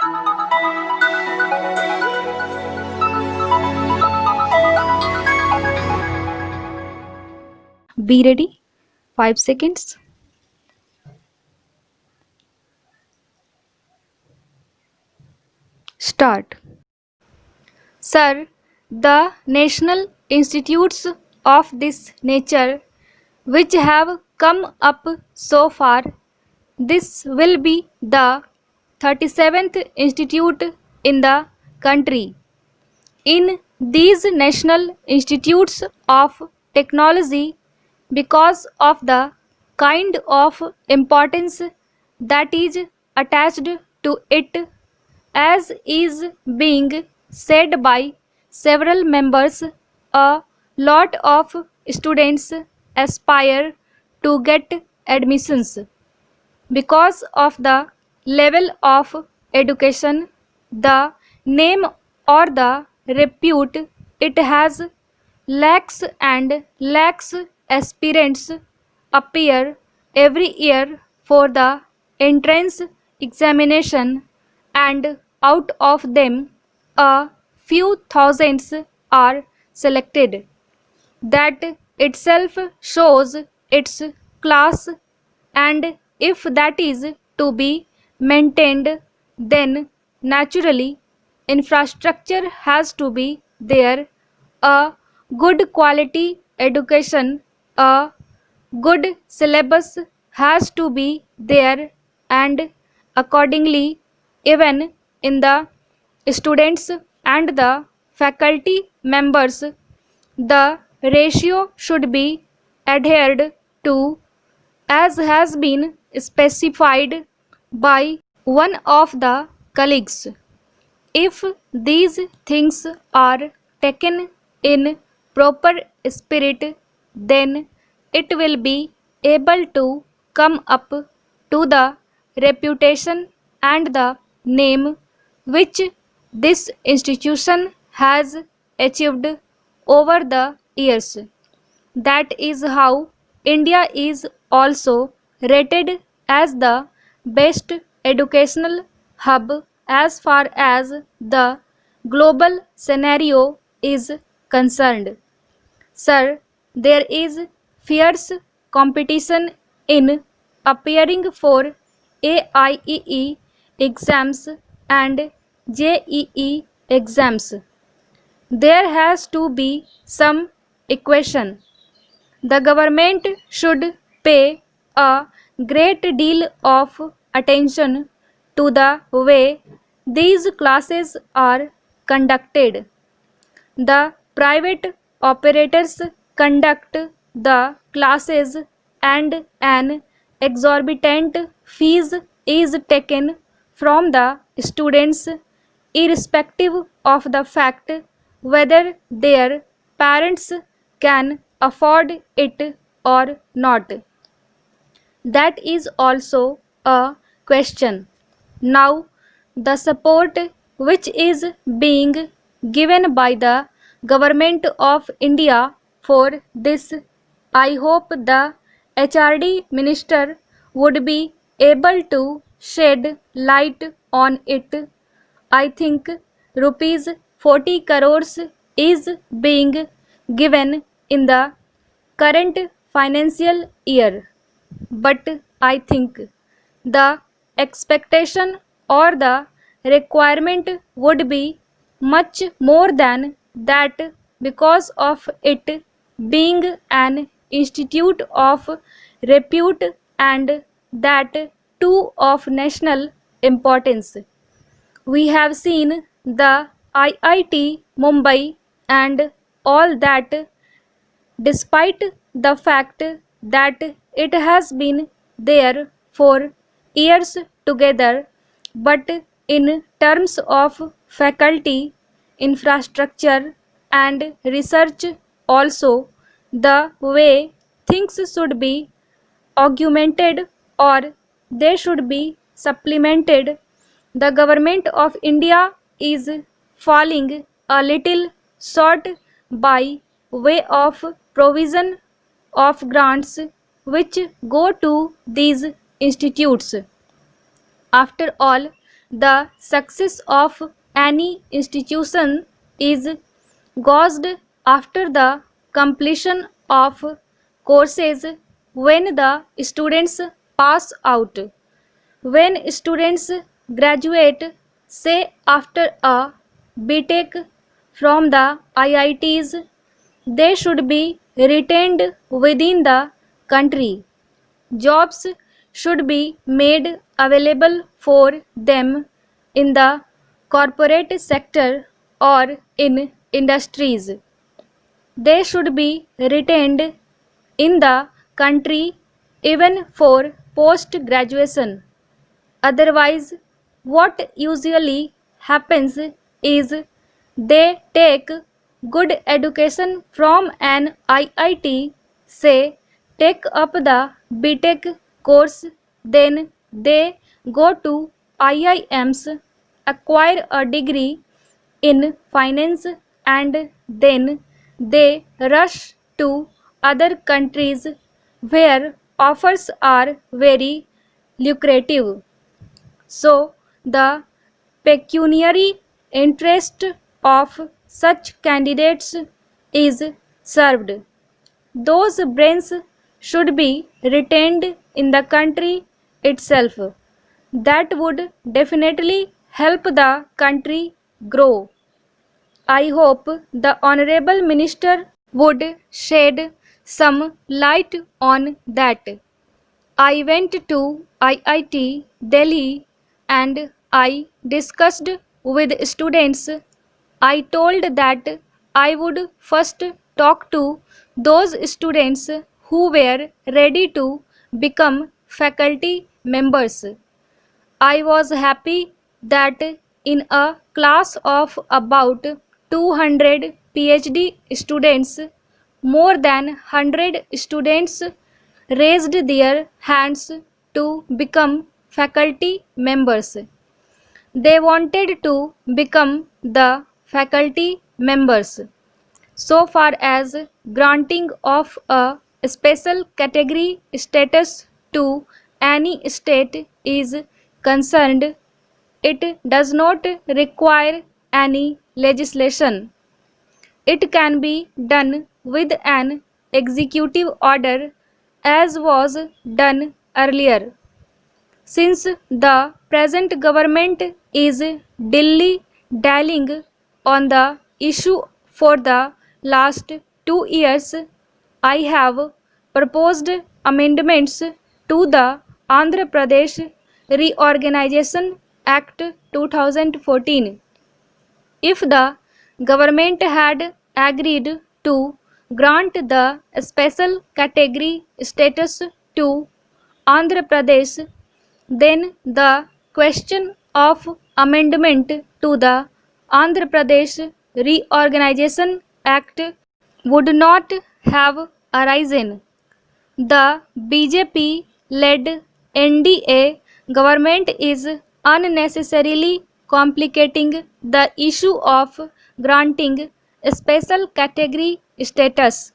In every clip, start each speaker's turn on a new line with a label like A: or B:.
A: Be ready. 5 seconds. Start. Sir, the National Institutes of this nature which have come up so far, this will be the 37th institute in the country. In these National Institutes of Technology, because of the kind of importance that is attached to it, as is being said by several members, a lot of students aspire to get admissions because of the level of education, the name or the repute it has. Lakhs and lakhs aspirants appear every year for the entrance examination, and out of them a few thousands are selected. That itself shows its class, and if that is to be maintained, then naturally infrastructure has to be there, a good quality education, a good syllabus has to be there, and accordingly even in the students and the faculty members the ratio should be adhered to as has been specified by one of the colleagues. If these things are taken in proper spirit, then it will be able to come up to the reputation and the name which this institution has achieved over the years. That is how India is also rated as the best educational hub as far as the global scenario is concerned. Sir, there is fierce competition in appearing for AIEE exams and JEE exams. There has to be some equation. The government should pay a great deal of attention to the way these classes are conducted. The private operators conduct the classes, and an exorbitant fees is taken from the students irrespective of the fact whether their parents can afford it or not. That is also a question. Now, the support which is being given by the Government of India for this, I hope the HRD Minister would be able to shed light on it. I think rupees 40 crores is being given in the current financial year, but I think the expectation or the requirement would be much more than that because of it being an institute of repute, and that too of national importance. We have seen the IIT Mumbai and all that, despite the fact that it has been there for years together, but in terms of faculty, infrastructure, and research also, the way things should be augmented or they should be supplemented, the Government of India is falling a little short by way of provision of grants which go to these institutes. After all, the success of any institution is gauged after the completion of courses when the students pass out. When students graduate, say after a BTech from the IITs, they should be retained within the country. Jobs should be made available for them in the corporate sector or in industries. They should be retained in the country even for post graduation. Otherwise, what usually happens is they take good education from an IIT, say take up the BTech course, then they go to IIMs, acquire a degree in finance, and then they rush to other countries where offers are very lucrative. So, the pecuniary interest of such candidates is served. Those brains should be retained in the country itself. That would definitely help the country grow. I hope the Honorable Minister would shed some light on that. I went to IIT Delhi and I discussed with students. I told that I would first talk to those students who were ready to become faculty members. I was happy that in a class of about 200 PhD students, more than 100 students raised their hands to become faculty members. They wanted to become the faculty members. So far as granting of a special category status to any state is concerned, it does not require any legislation. It can be done with an executive order as was done earlier. Since the present government is dilly-dallying on the issue for the last 2 years, I have proposed amendments to the Andhra Pradesh Reorganization Act 2014. If the government had agreed to grant the special category status to Andhra Pradesh, then the question of amendment to the Andhra Pradesh Reorganization Act would not have arisen. The BJP led NDA government is unnecessarily complicating the issue of granting special category status.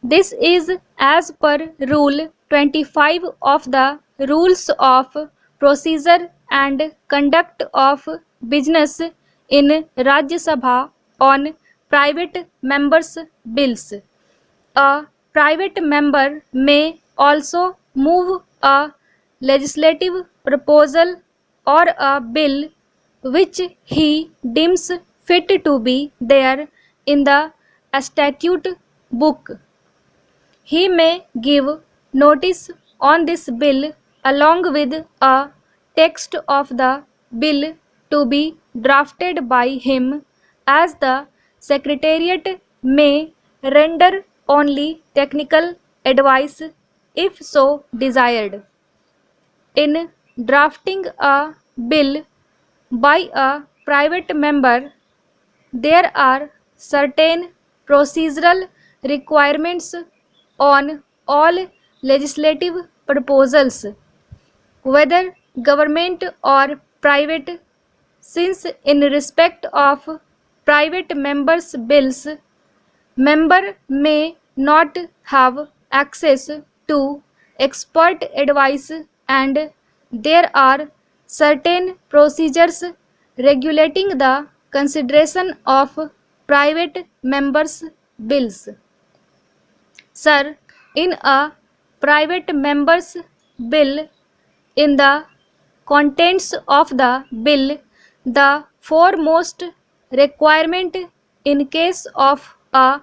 A: This is as per Rule 25 of the Rules of Procedure and Conduct of Business in Rajya Sabha on private members' bills. A private member may also move a legislative proposal or a bill which he deems fit to be there in the statute book. He may give notice on this bill along with a text of the bill to be drafted by him, as the Secretariat may render only technical advice if so desired. In drafting a bill by a private member, there are certain procedural requirements on all legislative proposals, whether government or private, since in respect of private members' bills, member may not have access to expert advice and there are certain procedures regulating the consideration of private members' bills. Sir, in a private member's bill, in the contents of the bill, the foremost requirement in case of a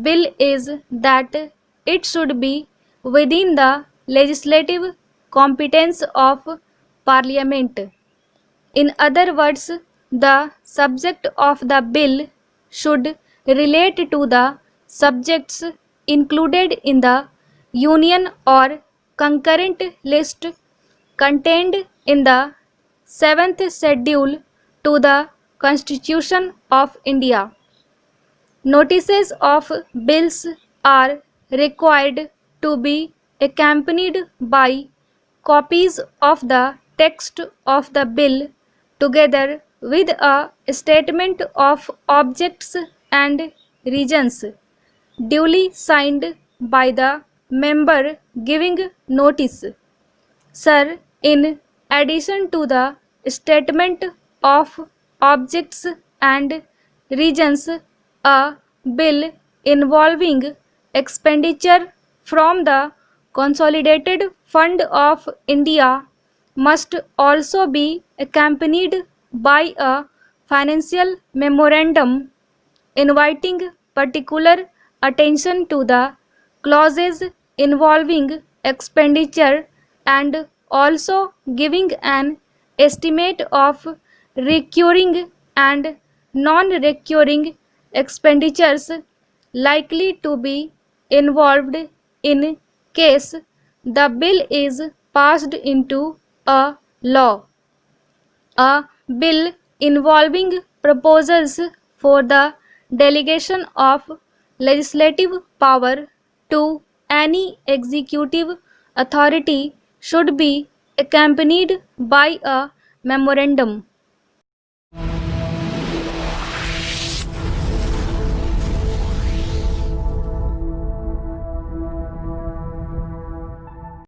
A: bill is that it should be within the legislative competence of Parliament. In other words, the subject of the bill should relate to the subjects included in the union or concurrent list contained in the 7th schedule to the Constitution of India. Notices of bills are required to be accompanied by copies of the text of the bill together with a statement of objects and reasons duly signed by the member giving notice. Sir, in addition to the statement of objects and reasons, a bill involving expenditure from the Consolidated Fund of India must also be accompanied by a financial memorandum inviting particular attention to the clauses involving expenditure and also giving an estimate of recurring and non-recurring expenditures likely to be involved in case the bill is passed into a law. A bill involving proposals for the delegation of legislative power to any executive authority should be accompanied by a memorandum.